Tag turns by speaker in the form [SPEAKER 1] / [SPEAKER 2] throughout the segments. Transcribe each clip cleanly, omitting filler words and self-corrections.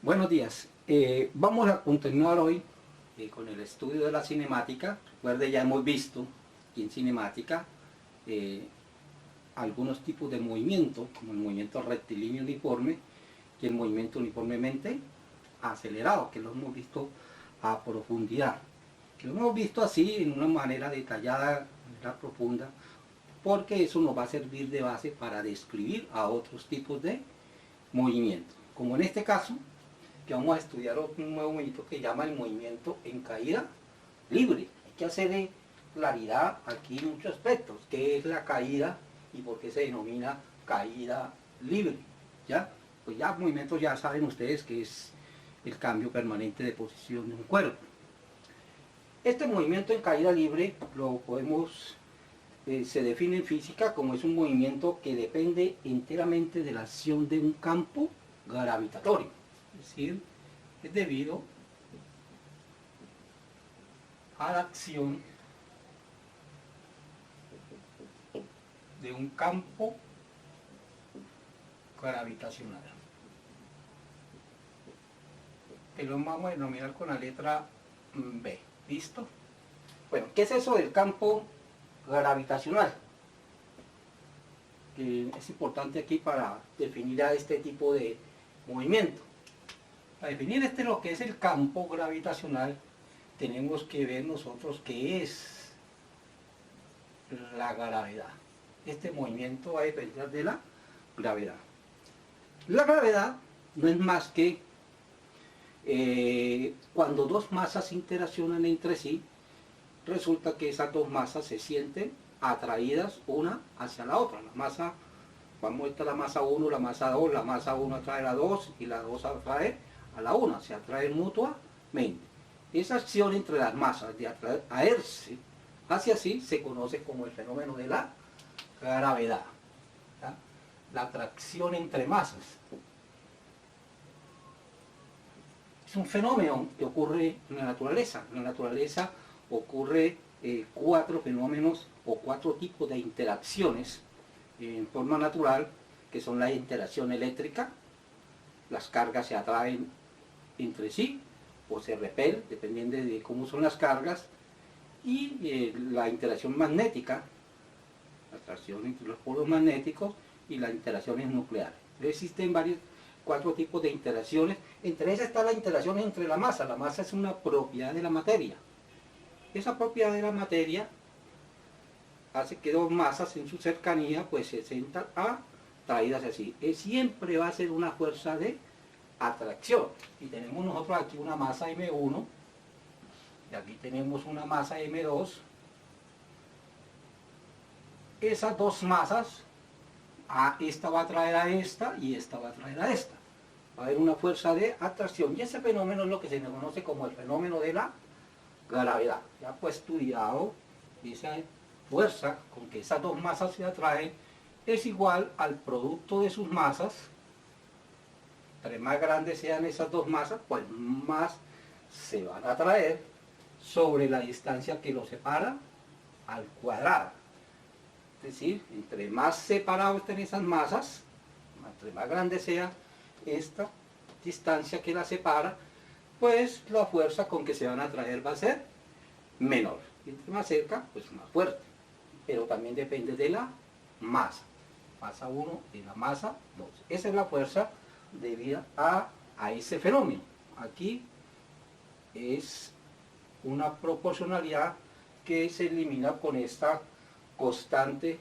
[SPEAKER 1] Buenos días. Vamos a continuar hoy con el estudio de la cinemática. Recuerde, ya hemos visto aquí en cinemática algunos tipos de movimiento, como el movimiento rectilíneo uniforme y el movimiento uniformemente acelerado, que lo hemos visto a profundidad. Que lo hemos visto así en una manera detallada, manera profunda, porque eso nos va a servir de base para describir a otros tipos de movimientos. Como en este caso, que vamos a estudiar un nuevo movimiento que se llama el movimiento en caída libre. Hay que hacerle claridad aquí en muchos aspectos, qué es la caída y por qué se denomina caída libre. ¿Ya? Pues ya movimientos ya saben ustedes que es el cambio permanente de posición de un cuerpo. Este movimiento en caída libre lo podemos, se define en física como es un movimiento que depende enteramente de la acción de un campo gravitatorio. Es decir, es debido a la acción de un campo gravitacional, que lo vamos a denominar con la letra B. ¿Listo? Bueno, ¿qué es eso del campo gravitacional? Que es importante aquí para definir a este tipo de movimiento. Para definir lo que es el campo gravitacional, tenemos que ver nosotros qué es la gravedad. Este movimiento va a depender de la gravedad. La gravedad no es más que cuando dos masas interaccionan entre sí, resulta que esas dos masas se sienten atraídas una hacia la otra. La masa, vamos a estar la masa 1, la masa 2, la masa 1 atrae a la 2 y la 2 atrae a la 1, se atraen mutuamente. Esa acción entre las masas de atraerse hacia sí se conoce como el fenómeno de la gravedad. ¿Ya? La atracción entre masas. Es un fenómeno que ocurre en la naturaleza. En la naturaleza ocurre cuatro fenómenos o cuatro tipos de interacciones en forma natural, que son la interacción eléctrica, las cargas se atraen entre sí o se repelen, dependiendo de cómo son las cargas, y la interacción magnética, la atracción entre los polos magnéticos y las interacciones nucleares. Existen cuatro tipos de interacciones. Entre esas está la interacción entre la masa. La masa es una propiedad de la materia. Esa propiedad de la materia hace que dos masas en su cercanía pues se sientan atraídas así. Siempre va a ser una fuerza de atracción. Y tenemos nosotros aquí una masa M1 y aquí tenemos una masa M2. Esas dos masas, esta va a atraer a esta y esta va a atraer a esta. Va a haber una fuerza de atracción y ese fenómeno es lo que se conoce como el fenómeno de la gravedad. Ya pues estudiado, esa fuerza con que esas dos masas se atraen es igual al producto de sus masas. Entre más grandes sean esas dos masas, pues más se van a atraer sobre la distancia que los separa al cuadrado. Es decir, entre más separados estén esas masas, entre más grande sea esta distancia que las separa, pues la fuerza con que se van a atraer va a ser menor. Y entre más cerca, pues más fuerte. Pero también depende de la masa. Masa 1 y la masa 2. Esa es la fuerza debida a ese fenómeno. Aquí es una proporcionalidad que se elimina con esta constante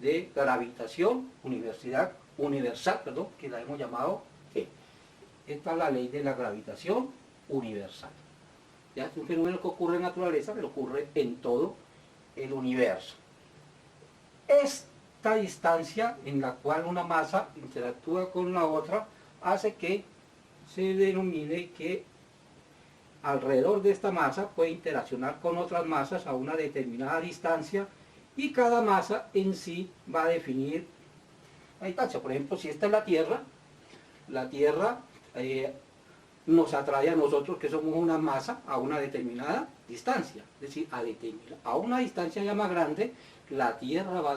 [SPEAKER 1] de gravitación universal, que la hemos llamado G. Esta es la ley de la gravitación universal. Ya es un fenómeno que ocurre en la naturaleza, pero ocurre en todo el universo. Esta distancia en la cual una masa interactúa con la otra hace que se denomine que alrededor de esta masa puede interaccionar con otras masas a una determinada distancia y cada masa en sí va a definir la distancia. Por ejemplo, si esta es la Tierra nos atrae a nosotros que somos una masa a una determinada distancia. Es decir, a una distancia ya más grande, la Tierra va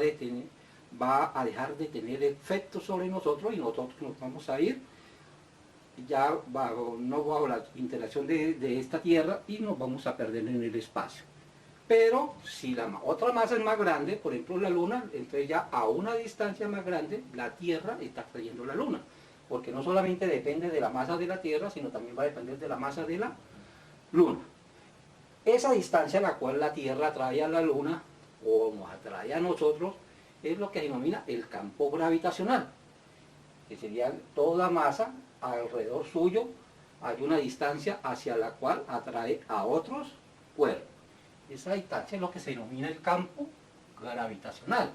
[SPEAKER 1] a dejar de tener efectos sobre nosotros y nosotros nos vamos a ir ya no bajo la interacción de esta Tierra y nos vamos a perder en el espacio. Pero si la otra masa es más grande, por ejemplo la Luna, entonces ya a una distancia más grande la Tierra está atrayendo la Luna. Porque no solamente depende de la masa de la Tierra, sino también va a depender de la masa de la Luna. Esa distancia a la cual la Tierra atrae a la Luna, o nos atrae a nosotros, es lo que se denomina el campo gravitacional. Que sería toda masa alrededor suyo, hay una distancia hacia la cual atrae a otros cuerpos. Esa distancia es lo que se denomina el campo gravitacional.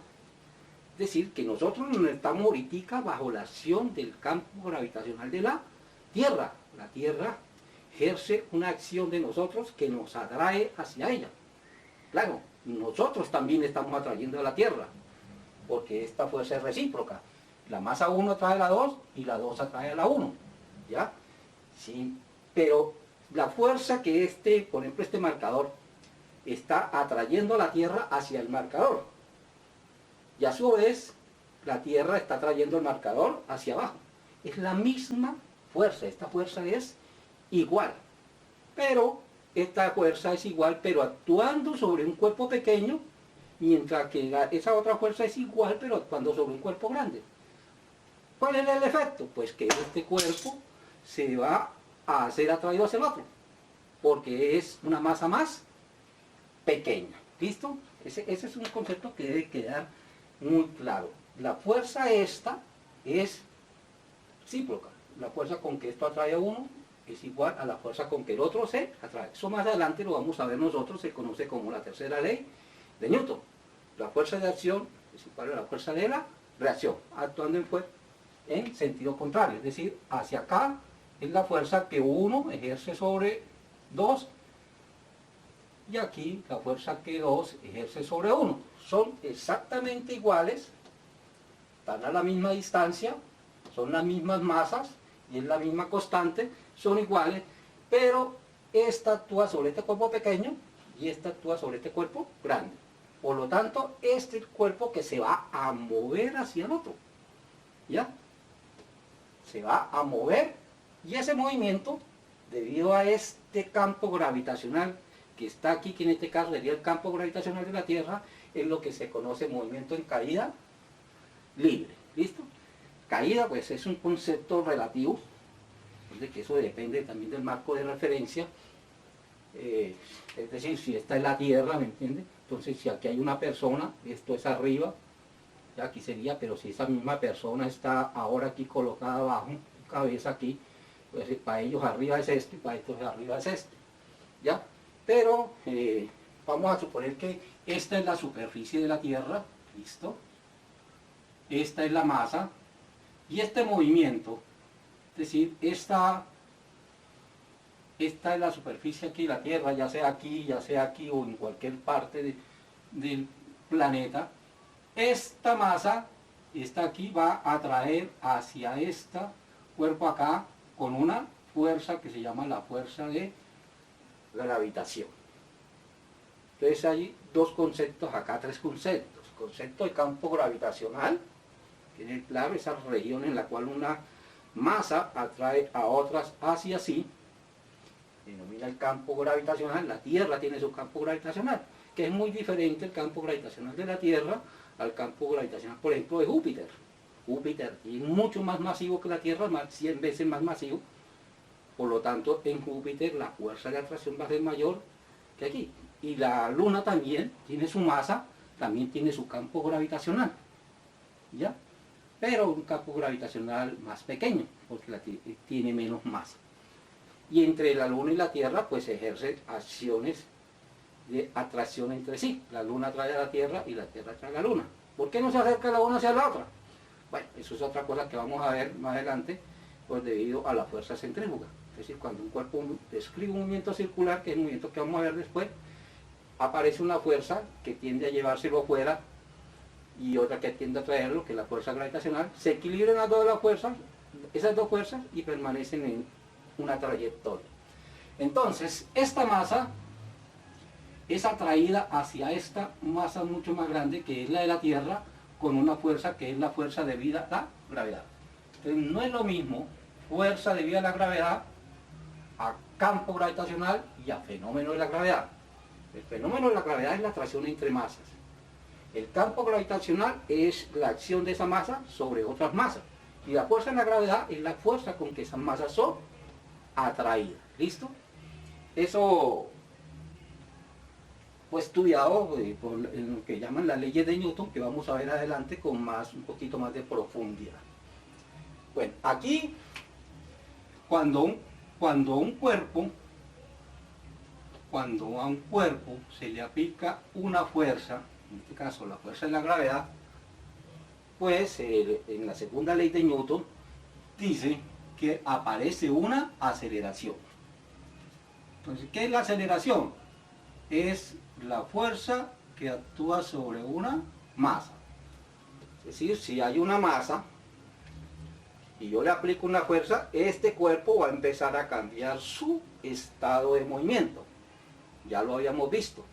[SPEAKER 1] Es decir, que nosotros estamos ahorita bajo la acción del campo gravitacional de la Tierra. La Tierra ejerce una acción de nosotros que nos atrae hacia ella. Claro, nosotros también estamos atrayendo a la Tierra, porque esta fuerza es recíproca. La masa 1 atrae a la 2 y la 2 atrae a la 1. ¿Ya? Sí, pero la fuerza que por ejemplo, este marcador está atrayendo a la Tierra hacia el marcador. Y a su vez, la Tierra está trayendo el marcador hacia abajo. Es la misma fuerza, esta fuerza es igual. Pero esta fuerza es igual, pero actuando sobre un cuerpo pequeño, mientras que esa otra fuerza es igual, pero actuando sobre un cuerpo grande. ¿Cuál es el efecto? Pues que este cuerpo se va a ser atraído hacia el otro, porque es una masa más pequeña. ¿Listo? Ese es un concepto que debe quedar muy claro. La fuerza esta es recíproca. La fuerza con que esto atrae a uno es igual a la fuerza con que el otro se atrae. Eso más adelante lo vamos a ver nosotros, se conoce como la tercera ley de Newton. La fuerza de acción es igual a la fuerza de la reacción, actuando en sentido contrario, es decir, hacia acá es la fuerza que uno ejerce sobre 2 y aquí la fuerza que 2 ejerce sobre 1. Son exactamente iguales, están a la misma distancia, son las mismas masas y es la misma constante, son iguales, pero esta actúa sobre este cuerpo pequeño y esta actúa sobre este cuerpo grande. Por lo tanto, este es el cuerpo que se va a mover hacia el otro. ¿Ya? Se va a mover y ese movimiento, debido a este campo gravitacional que está aquí, que en este caso sería el campo gravitacional de la Tierra, es lo que se conoce movimiento en caída libre. ¿Listo? Caída pues es un concepto relativo, de que eso depende también del marco de referencia, es decir, si esta es la Tierra, ¿me entiende? Entonces si aquí hay una persona, esto es arriba, ya aquí sería, pero si esa misma persona está ahora aquí colocada abajo, cabeza aquí, pues para ellos arriba es esto y para estos arriba es este, ¿ya? Pero vamos a suponer que esta es la superficie de la Tierra, ¿listo? Esta es la masa, y este movimiento, es decir, esta es la superficie aquí de la Tierra, ya sea aquí o en cualquier parte del planeta. Esta masa, esta aquí, va a atraer hacia este cuerpo acá con una fuerza que se llama la fuerza de gravitación. Entonces hay dos conceptos acá, tres conceptos. Concepto de campo gravitacional, que es claro, esa región en la cual una masa atrae a otras hacia sí, se denomina el campo gravitacional. La Tierra tiene su campo gravitacional, que es muy diferente el campo gravitacional de la Tierra al campo gravitacional, por ejemplo, de Júpiter. Júpiter es mucho más masivo que la Tierra, 100 veces más masivo. Por lo tanto, en Júpiter la fuerza de atracción va a ser mayor que aquí. Y la Luna también tiene su masa, también tiene su campo gravitacional, ¿ya? Pero un campo gravitacional más pequeño, porque tiene menos masa. Y entre la Luna y la Tierra, pues se ejercen acciones de atracción entre sí. La Luna atrae a la Tierra y la Tierra atrae a la Luna. ¿Por qué no se acerca la una hacia la otra? Bueno, eso es otra cosa que vamos a ver más adelante, pues debido a la fuerza centrífuga. Es decir, cuando un cuerpo describe un movimiento circular, que es el movimiento que vamos a ver después, aparece una fuerza que tiende a llevárselo afuera y otra que tiende a traerlo, que es la fuerza gravitacional. Se equilibran las dos fuerzas, esas dos fuerzas, y permanecen en una trayectoria. Entonces, esta masa es atraída hacia esta masa mucho más grande, que es la de la Tierra, con una fuerza que es la fuerza debida a la gravedad. Entonces, no es lo mismo fuerza debido a la gravedad, a campo gravitacional y a fenómeno de la gravedad. El fenómeno de la gravedad es la atracción entre masas. El campo gravitacional es la acción de esa masa sobre otras masas. Y la fuerza de la gravedad es la fuerza con que esas masas son atraídas. ¿Listo? Eso fue estudiado en lo que llaman las leyes de Newton, que vamos a ver adelante con un poquito más de profundidad. Bueno, aquí, cuando a un cuerpo se le aplica una fuerza, en este caso la fuerza de la gravedad, pues en la segunda ley de Newton dice que aparece una aceleración. Entonces, ¿qué es la aceleración? Es la fuerza que actúa sobre una masa. Es decir, si hay una masa y yo le aplico una fuerza, este cuerpo va a empezar a cambiar su estado de movimiento. Ya lo habíamos visto.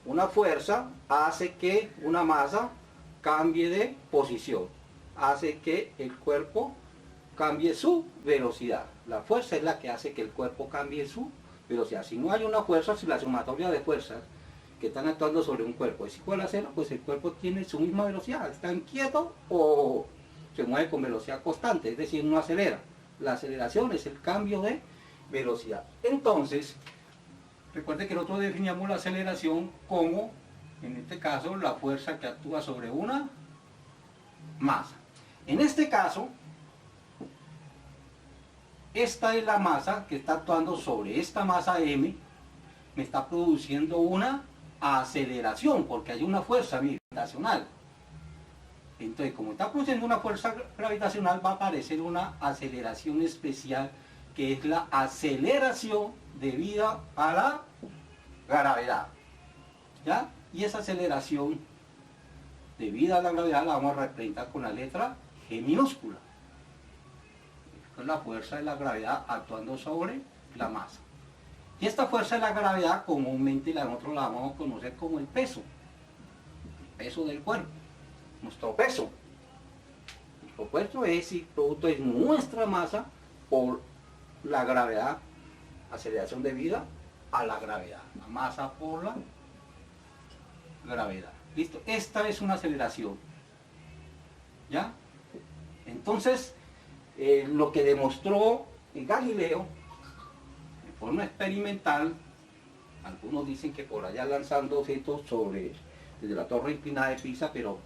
[SPEAKER 1] Una fuerza hace que una masa cambie de posición, hace que el cuerpo cambie su velocidad. La fuerza es la que hace que el cuerpo cambie su velocidad. Si no hay una fuerza, si la sumatoria de fuerzas que están actuando sobre un cuerpo es igual a cero, pues el cuerpo tiene su misma velocidad, está inquieto o se mueve con velocidad constante, es decir, no acelera. La aceleración es el cambio de velocidad. Entonces, recuerde que nosotros definíamos la aceleración como, en este caso, la fuerza que actúa sobre una masa. En este caso, esta es la masa que está actuando sobre esta masa m, me está produciendo una aceleración, porque hay una fuerza gravitacional. Entonces, como está produciendo una fuerza gravitacional, va a aparecer una aceleración especial, que es la aceleración debida a la gravedad. ¿Ya? Y esa aceleración debida a la gravedad la vamos a representar con la letra G minúscula. Es la fuerza de la gravedad actuando sobre la masa. Y esta fuerza de la gravedad comúnmente nosotros la vamos a conocer como el peso del cuerpo, nuestro peso. Nuestro peso es el producto de nuestra masa por la gravedad, aceleración debida a la gravedad, la masa por la gravedad. ¿Listo? Esta es una aceleración. ¿Ya? Entonces, lo que demostró Galileo de forma experimental, algunos dicen que por allá lanzando objetos desde la torre inclinada de Pisa, pero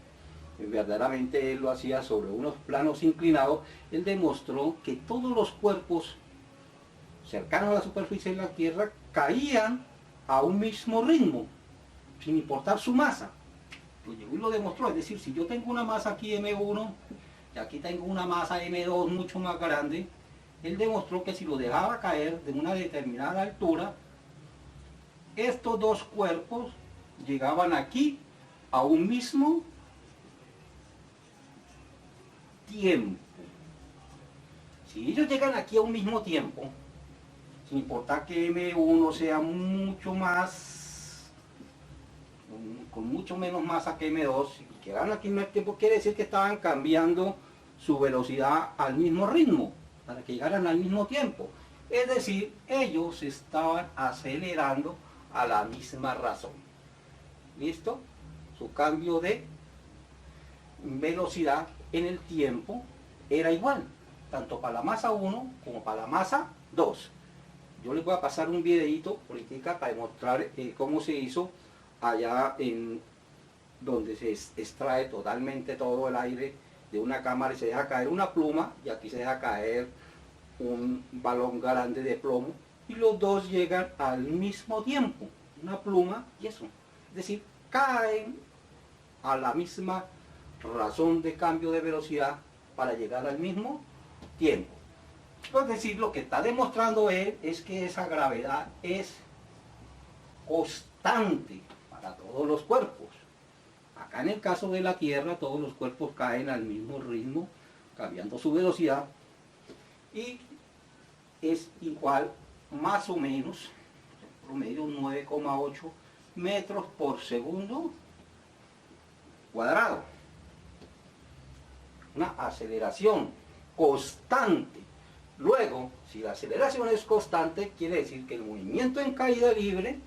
[SPEAKER 1] verdaderamente él lo hacía sobre unos planos inclinados. Él demostró que todos los cuerpos cercanos a la superficie de la Tierra caían a un mismo ritmo, sin importar su masa. Lo llegó y lo demostró. Es decir, si yo tengo una masa aquí M1 y aquí tengo una masa M2 mucho más grande, él demostró que si lo dejaba caer de una determinada altura, estos dos cuerpos llegaban aquí a un mismo tiempo. Si ellos llegan aquí a un mismo tiempo, sin importar que M1 sea mucho más, con mucho menos masa que M2, y que van aquí en el tiempo, quiere decir que estaban cambiando su velocidad al mismo ritmo, para que llegaran al mismo tiempo. Es decir, ellos estaban acelerando a la misma razón. ¿Listo? Su cambio de velocidad en el tiempo era igual, tanto para la masa 1 como para la masa 2. Yo les voy a pasar un videito ahorita para demostrar cómo se hizo allá en donde se extrae totalmente todo el aire de una cámara y se deja caer una pluma, y aquí se deja caer un balón grande de plomo, y los dos llegan al mismo tiempo, una pluma y eso. Es decir, caen a la misma razón de cambio de velocidad para llegar al mismo tiempo. Es decir, lo que está demostrando él es que esa gravedad es constante para todos los cuerpos. Acá en el caso de la Tierra, todos los cuerpos caen al mismo ritmo, cambiando su velocidad, y es igual más o menos, en promedio 9,8 metros por segundo cuadrado. Una aceleración constante. Luego, si la aceleración es constante, quiere decir que el movimiento en caída libre,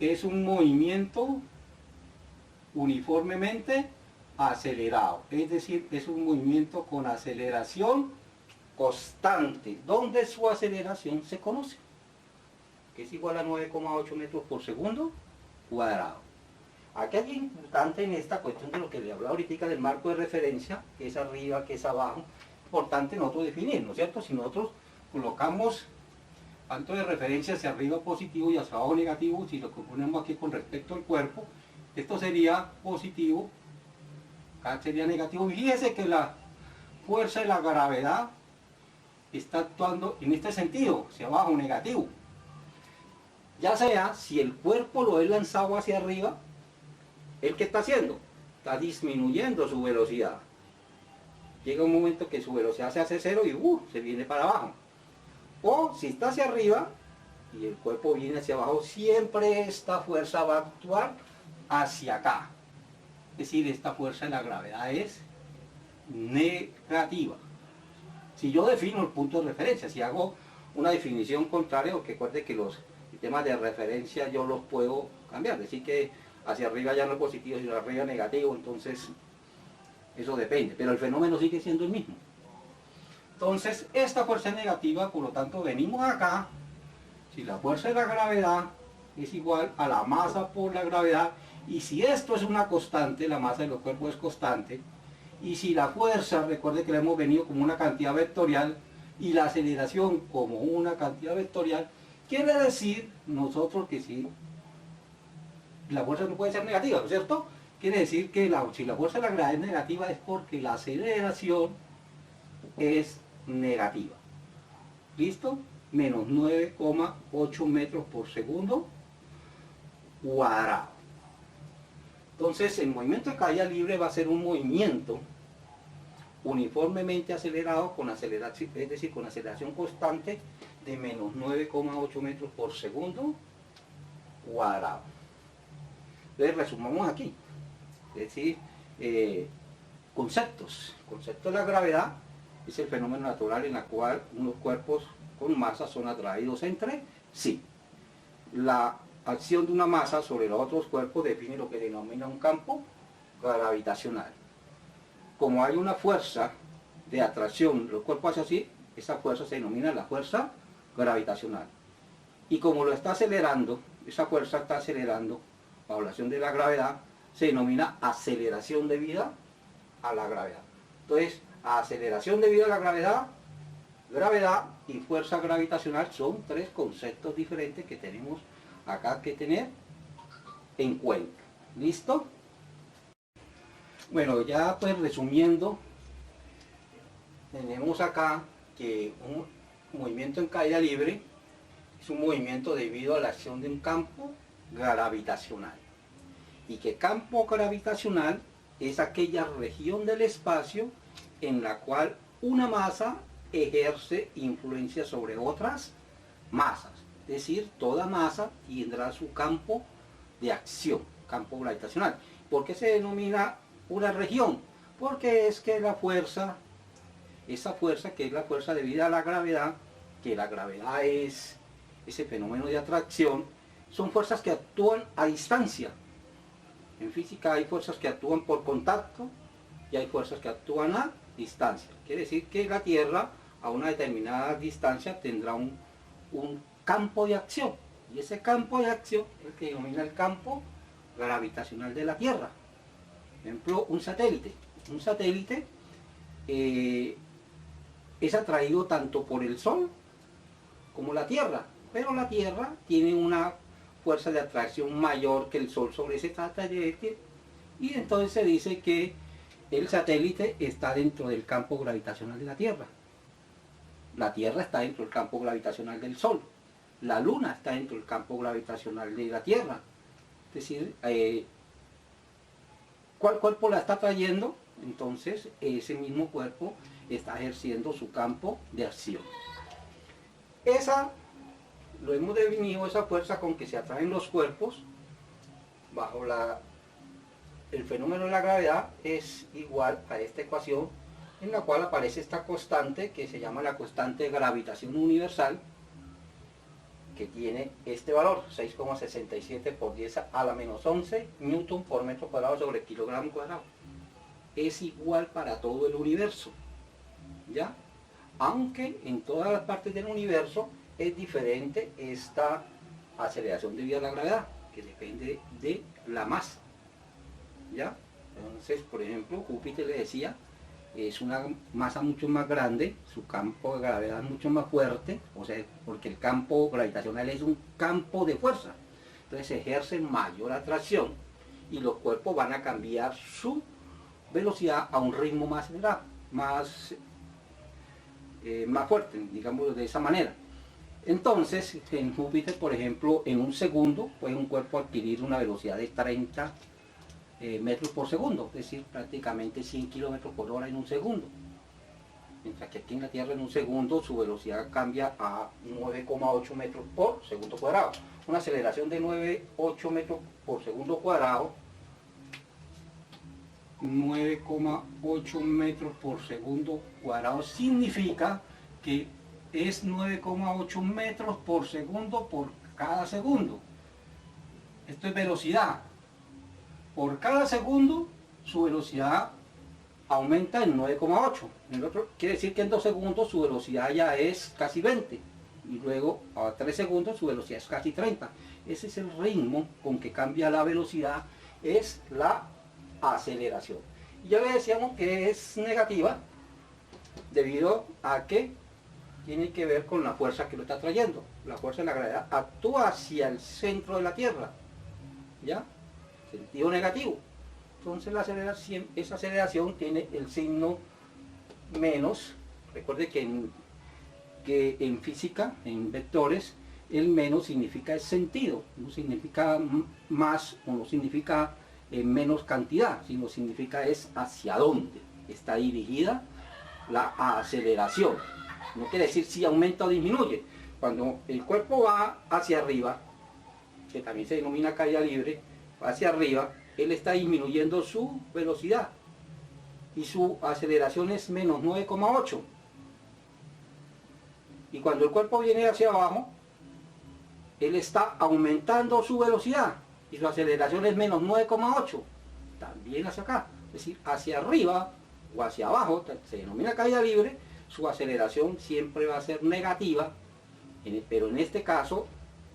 [SPEAKER 1] es un movimiento uniformemente acelerado, es decir, es un movimiento con aceleración constante, donde su aceleración se conoce, que es igual a 9,8 metros por segundo cuadrado. Aquí hay importante en esta cuestión de lo que le hablaba ahorita del marco de referencia, que es arriba, que es abajo, importante nosotros definir, ¿no es cierto? Si nosotros colocamos tanto de referencia hacia arriba positivo y hacia abajo negativo, si lo que ponemos aquí con respecto al cuerpo, esto sería positivo, acá sería negativo. Y fíjese que la fuerza de la gravedad está actuando en este sentido, hacia abajo, negativo. Ya sea si el cuerpo lo he lanzado hacia arriba, ¿el qué está haciendo? Está disminuyendo su velocidad. Llega un momento que su velocidad se hace cero y se viene para abajo. O si está hacia arriba y el cuerpo viene hacia abajo, siempre esta fuerza va a actuar hacia acá. Es decir, esta fuerza de la gravedad es negativa. Si yo defino el punto de referencia, si hago una definición contraria, porque recuerde que los temas de referencia yo los puedo cambiar, decir que hacia arriba ya no es positivo, sino arriba negativo, entonces eso depende, pero el fenómeno sigue siendo el mismo. Entonces esta fuerza es negativa, por lo tanto venimos acá, si la fuerza de la gravedad es igual a la masa por la gravedad, y si esto es una constante, la masa de los cuerpos es constante, y si la fuerza, recuerde que la hemos venido como una cantidad vectorial, y la aceleración como una cantidad vectorial, quiere decir nosotros que si la fuerza no puede ser negativa, ¿no es cierto? Quiere decir que si la fuerza de la gravedad es negativa es porque la aceleración es negativa. ¿Listo? Menos 9,8 metros por segundo cuadrado. Entonces el movimiento de caída libre va a ser un movimiento uniformemente acelerado, con aceleración, es decir, con aceleración constante de menos 9,8 metros por segundo cuadrado. Entonces resumamos aquí, es decir, conceptos. El concepto de la gravedad es el fenómeno natural en el cual unos cuerpos con masa son atraídos entre sí. La acción de una masa sobre los otros cuerpos define lo que denomina un campo gravitacional. Como hay una fuerza de atracción, los cuerpos hacen así, esa fuerza se denomina la fuerza gravitacional. Y como lo está acelerando, esa fuerza está acelerando bajo la acción de la gravedad, se denomina aceleración debida a la gravedad. Entonces, aceleración debida a la gravedad, gravedad y fuerza gravitacional son tres conceptos diferentes que tenemos acá que tener en cuenta. ¿Listo? Bueno, ya pues resumiendo, tenemos acá que un movimiento en caída libre es un movimiento debido a la acción de un campo gravitacional. Y que campo gravitacional es aquella región del espacio en la cual una masa ejerce influencia sobre otras masas. Es decir, toda masa tendrá su campo de acción, campo gravitacional. ¿Por qué se denomina una región? Porque es que la fuerza, esa fuerza que es la fuerza debida a la gravedad, que la gravedad es ese fenómeno de atracción, son fuerzas que actúan a distancia. En física hay fuerzas que actúan por contacto y hay fuerzas que actúan a distancia. Quiere decir que la Tierra a una determinada distancia tendrá un campo de acción. Y ese campo de acción es el que denomina el campo gravitacional de la Tierra. Por ejemplo, un satélite. Un satélite es atraído tanto por el Sol como la Tierra. Pero la Tierra tiene una fuerza de atracción mayor que el Sol sobre ese satélite, y entonces se dice que el satélite está dentro del campo gravitacional de la Tierra. La Tierra está dentro del campo gravitacional del Sol. La Luna está dentro del campo gravitacional de la Tierra. Es decir, ¿cuál cuerpo la está trayendo? Entonces ese mismo cuerpo está ejerciendo su campo de acción. Lo hemos definido, esa fuerza con que se atraen los cuerpos bajo la el fenómeno de la gravedad es igual a esta ecuación en la cual aparece esta constante que se llama la constante de gravitación universal, que tiene este valor, 6,67 por 10 a la menos 11 newton por metro cuadrado sobre kilogramo cuadrado. Es igual para todo el universo, ¿ya? Aunque en todas las partes del universo es diferente esta aceleración debido a la gravedad, que depende de la masa, ¿ya? Entonces, por ejemplo, Júpiter, le decía, es una masa mucho más grande, su campo de gravedad es mucho más fuerte, o sea, porque el campo gravitacional es un campo de fuerza, entonces ejerce mayor atracción y los cuerpos van a cambiar su velocidad a un ritmo más acelerado, más fuerte, digamos de esa manera. Entonces, en Júpiter, por ejemplo, en un segundo puede un cuerpo adquirir una velocidad de 30 metros por segundo, es decir, prácticamente 100 kilómetros por hora en un segundo. Mientras que aquí en la Tierra en un segundo su velocidad cambia a 9,8 metros por segundo cuadrado. Una aceleración de 9,8 metros por segundo cuadrado, 9,8 metros por segundo cuadrado significa que es 9,8 metros por segundo por cada segundo. Esto es velocidad. Por cada segundo su velocidad aumenta en 9,8. El otro quiere decir que en 2 segundos su velocidad ya es casi 20. Y luego a 3 segundos su velocidad es casi 30. Ese es el ritmo con que cambia la velocidad, es la aceleración. Y ya le decíamos que es negativa debido a que tiene que ver con la fuerza que lo está trayendo. La fuerza de la gravedad actúa hacia el centro de la Tierra, ¿ya? Sentido negativo. Entonces esa aceleración tiene el signo menos. Recuerde que en física, en vectores, el menos significa el sentido, no significa más o no significa menos cantidad, sino significa es hacia dónde está dirigida la aceleración. No quiere decir si aumenta o disminuye. Cuando el cuerpo va hacia arriba, que también se denomina caída libre, hacia arriba, él está disminuyendo su velocidad y su aceleración es menos 9,8. Y cuando el cuerpo viene hacia abajo, él está aumentando su velocidad y su aceleración es menos 9,8. También hacia acá, es decir, hacia arriba o hacia abajo, se denomina caída libre, su aceleración siempre va a ser negativa, pero en este caso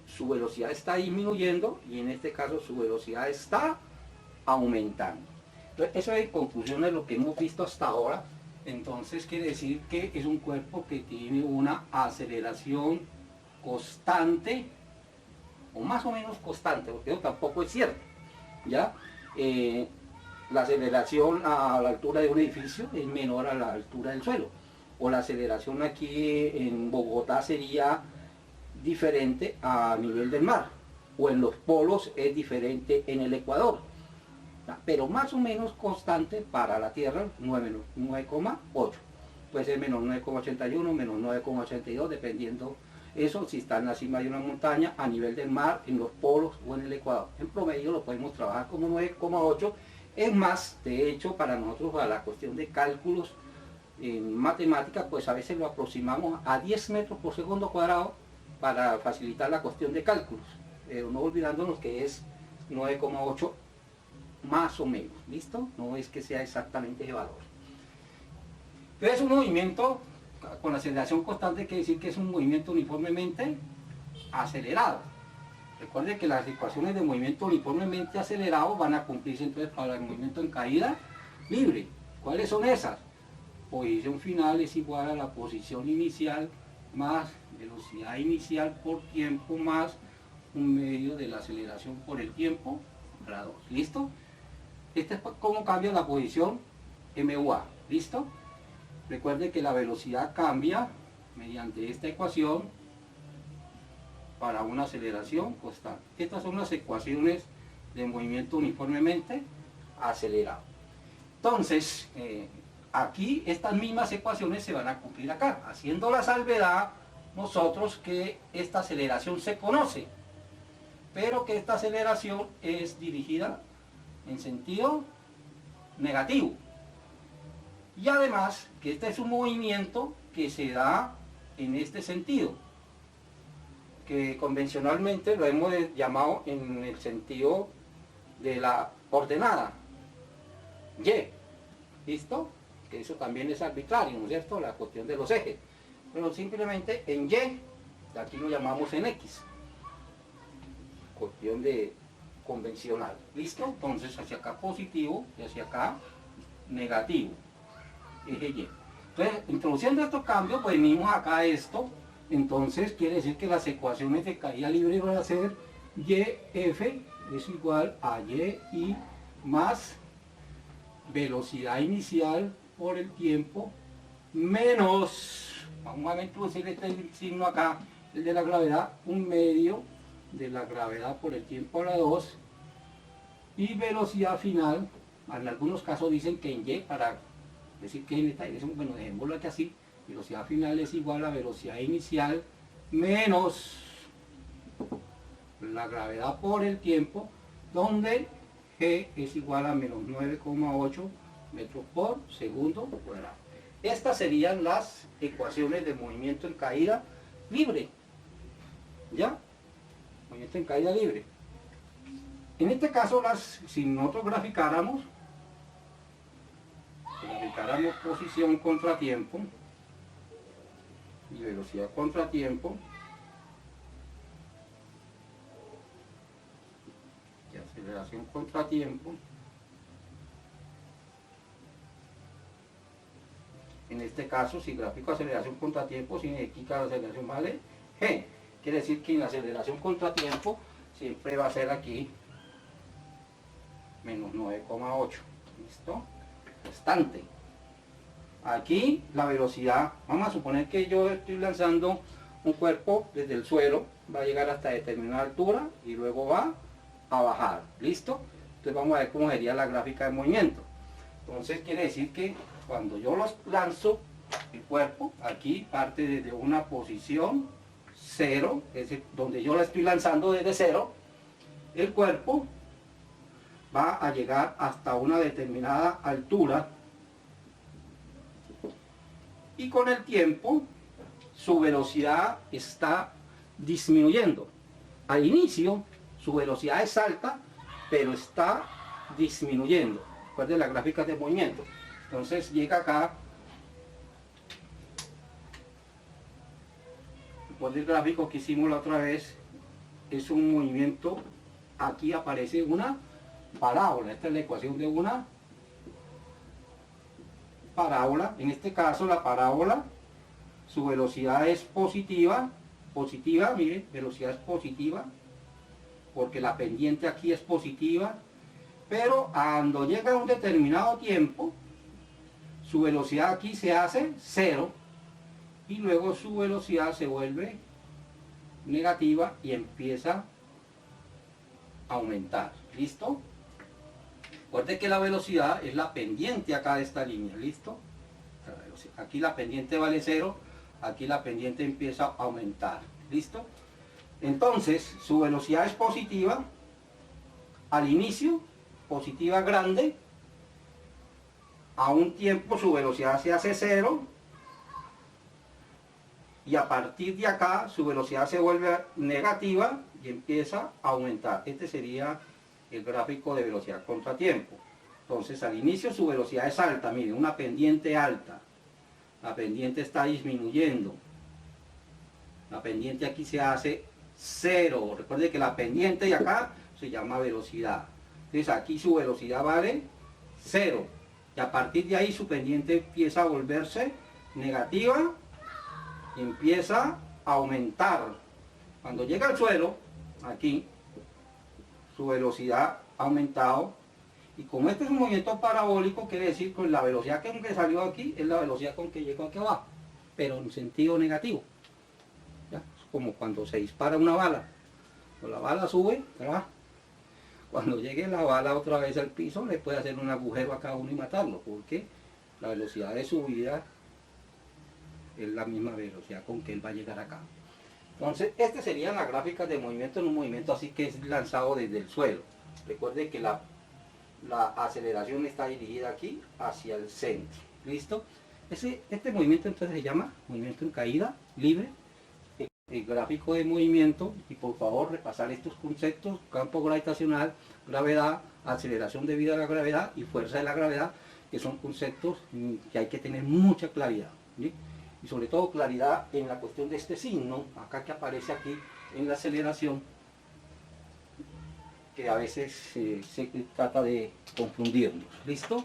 [SPEAKER 1] su velocidad está disminuyendo y en este caso su velocidad está aumentando. Entonces, eso en conclusión es lo que hemos visto hasta ahora. Entonces quiere decir que es un cuerpo que tiene una aceleración constante, o más o menos constante, porque eso tampoco es cierto, ¿ya? La aceleración a la altura de un edificio es menor a la altura del suelo, o la aceleración aquí en Bogotá sería diferente a nivel del mar, o en los polos es diferente en el Ecuador, pero más o menos constante para la Tierra, 9,8. Puede ser menos 9,81, menos 9,82, dependiendo eso, si está en la cima de una montaña, a nivel del mar, en los polos o en el Ecuador. En promedio lo podemos trabajar como 9,8. Es más, de hecho, para nosotros, para la cuestión de cálculos en matemática, pues a veces lo aproximamos a 10 metros por segundo cuadrado para facilitar la cuestión de cálculos, pero no olvidándonos que es 9,8 más o menos, ¿listo? No es que sea exactamente ese valor. Entonces un movimiento con aceleración constante quiere decir que es un movimiento uniformemente acelerado. Recuerde que las ecuaciones de movimiento uniformemente acelerado van a cumplirse entonces para el movimiento en caída libre. ¿Cuáles son esas? Posición final es igual a la posición inicial más velocidad inicial por tiempo más un medio de la aceleración por el tiempo para 2. ¿Listo? Este es cómo cambia la posición MUA. ¿Listo? Recuerde que la velocidad cambia mediante esta ecuación para una aceleración constante. Estas son las ecuaciones de movimiento uniformemente acelerado. Entonces, aquí estas mismas ecuaciones se van a cumplir acá, haciendo la salvedad nosotros que esta aceleración se conoce, pero que esta aceleración es dirigida en sentido negativo. Y además que este es un movimiento que se da en este sentido, que convencionalmente lo hemos llamado en el sentido de la ordenada, Y, ¿listo? Que eso también es arbitrario, ¿no es cierto? La cuestión de los ejes. Pero simplemente en Y, aquí lo llamamos en X, cuestión de convencional, ¿listo? Entonces hacia acá positivo y hacia acá negativo, eje Y. Entonces, introduciendo estos cambios, pues venimos acá a esto, entonces quiere decir que las ecuaciones de caída libre van a ser YF es igual a YI más velocidad inicial por el tiempo menos, vamos a introducir este signo acá, el de la gravedad, un medio de la gravedad por el tiempo a la 2, y velocidad final, en algunos casos dicen que en Y, para decir que en esta dirección, bueno, dejémoslo aquí así, velocidad final es igual a velocidad inicial menos la gravedad por el tiempo, donde G es igual a menos 9,8 metros por segundo cuadrado. Estas serían las ecuaciones de movimiento en caída libre. ¿Ya? Movimiento en caída libre. En este caso, si nosotros graficáramos posición contra tiempo y velocidad contra tiempo, y aceleración contra tiempo, en este caso, si gráfico aceleración contra tiempo significa la aceleración vale G. Quiere decir que en la aceleración contra tiempo siempre va a ser aquí menos 9,8. ¿Listo? Constante. Aquí la velocidad, vamos a suponer que yo estoy lanzando un cuerpo desde el suelo, va a llegar hasta determinada altura y luego va a bajar. ¿Listo? Entonces vamos a ver cómo sería la gráfica de movimiento. Entonces quiere decir que cuando yo los lanzo, el cuerpo aquí parte desde una posición 0, es decir, donde yo la estoy lanzando desde 0, el cuerpo va a llegar hasta una determinada altura y con el tiempo su velocidad está disminuyendo. Al inicio su velocidad es alta, pero está disminuyendo. Recuerden las gráficas de movimiento. Entonces llega acá, después del gráfico que hicimos la otra vez, es un movimiento, aquí aparece una parábola. Esta es la ecuación de una parábola. En este caso la parábola, su velocidad es positiva, miren, velocidad es positiva, porque la pendiente aquí es positiva, pero cuando llega a un determinado tiempo, su velocidad aquí se hace 0, y luego su velocidad se vuelve negativa y empieza a aumentar. ¿Listo? Recuerde que la velocidad es la pendiente acá de esta línea. ¿Listo? Aquí la pendiente vale 0, aquí la pendiente empieza a aumentar. ¿Listo? Entonces su velocidad es positiva al inicio, positiva grande. A un tiempo su velocidad se hace 0 y a partir de acá su velocidad se vuelve negativa y empieza a aumentar. Este sería el gráfico de velocidad contra tiempo. Entonces al inicio su velocidad es alta, miren, una pendiente alta. La pendiente está disminuyendo. La pendiente aquí se hace 0. Recuerde que la pendiente de acá se llama velocidad. Entonces aquí su velocidad vale 0. Y a partir de ahí su pendiente empieza a volverse negativa y empieza a aumentar. Cuando llega al suelo, aquí, su velocidad ha aumentado. Y como este es un movimiento parabólico, quiere decir que la velocidad con que salió aquí es la velocidad con que llegó aquí abajo, pero en sentido negativo. ¿Ya? Es como cuando se dispara una bala. Cuando la bala sube, ¿verdad? Cuando llegue la bala otra vez al piso, le puede hacer un agujero a cada uno y matarlo, porque la velocidad de subida es la misma velocidad con que él va a llegar acá. Entonces, estas serían las gráficas de movimiento en un movimiento así que es lanzado desde el suelo. Recuerde que la aceleración está dirigida aquí hacia el centro. ¿Listo? Este movimiento entonces se llama movimiento en caída libre. El gráfico de movimiento, y por favor repasar estos conceptos: campo gravitacional, gravedad, aceleración debido a la gravedad y fuerza de la gravedad, que son conceptos que hay que tener mucha claridad, ¿sí? Y sobre todo claridad en la cuestión de este signo, acá que aparece aquí en la aceleración, que a veces se trata de confundirnos. ¿Listo?